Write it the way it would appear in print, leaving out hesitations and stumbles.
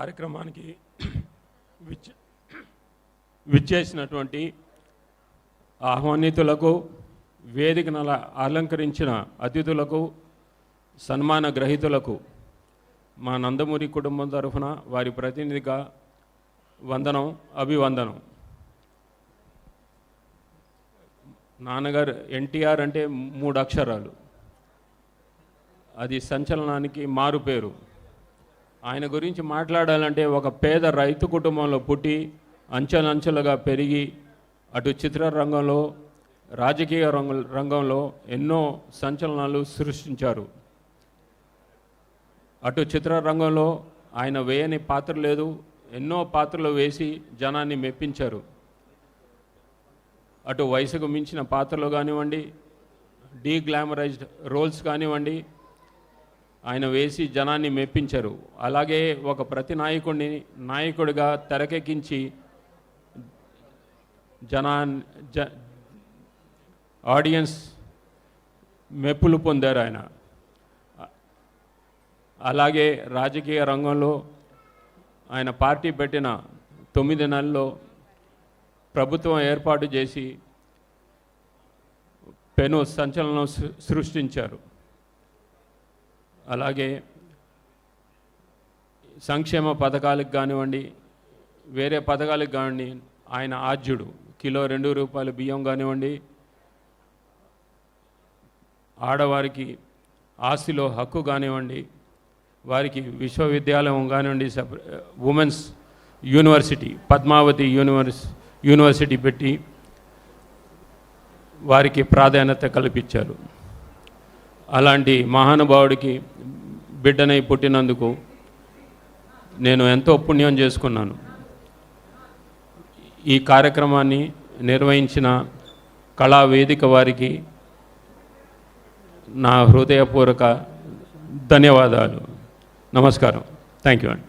కార్యక్రమానికి విచ్చేసినటువంటి ఆహ్వానితులకు, వేదికను అలంకరించిన అతిథులకు, సన్మాన గ్రహీతులకు మా నందమూరి కుటుంబం తరఫున వారి ప్రతినిధిగా వందనం, అభివందనం. నాన్నగారు ఎన్టీఆర్ అంటే 3 అక్షరాలు, అది సంచలనానికి మారుపేరు. ఆయన గురించి మాట్లాడాలంటే ఒక పేద రైతు కుటుంబంలో పుట్టి అంచెలంచెలుగా పెరిగి అటు చిత్రరంగంలో, రాజకీయ రంగంలో ఎన్నో సంచలనాలు సృష్టించారు. అటు చిత్రరంగంలో ఆయన వేయని పాత్ర లేదు, ఎన్నో పాత్రలు వేసి జనాన్ని మెప్పించారు. అటు వయసుకు మించిన పాత్రలు కానివ్వండి, డీగ్లామరైజ్డ్ రోల్స్ కానివ్వండి, ఆయన వేసి జనాన్ని మెప్పించారు. అలాగే ఒక ప్రతి నాయకుడిగా తెరకెక్కించి ఆడియన్స్ మెప్పులు పొందారు ఆయన. అలాగే రాజకీయ రంగంలో ఆయన పార్టీ పెట్టిన 9 నెలల్లో ప్రభుత్వం ఏర్పాటు చేసి పెను సంచలనం సృష్టించారు. అలాగే సంక్షేమ పథకాలకు కానివ్వండి, వేరే పథకాలకు కానివ్వండి, ఆయన ఆద్యుడు. కిలో 2 రూపాయల బియ్యం కానివ్వండి, ఆడవారికి ఆస్తిలో హక్కు కానివ్వండి, వారికి విశ్వవిద్యాలయం కానివ్వండి, ఉమెన్స్ యూనివర్సిటీ, పద్మావతి యూనివర్సిటీ పెట్టి వారికి ప్రాధాన్యత కల్పించారు. అలాంటి మహానుభావుడికి బిడ్డనై పుట్టినందుకు నేను ఎంతో పుణ్యం చేసుకున్నాను. ఈ కార్యక్రమాన్ని నిర్వహించిన కళావేదిక వారికి నా హృదయపూర్వక ధన్యవాదాలు. నమస్కారం. థ్యాంక్ యూ అండి.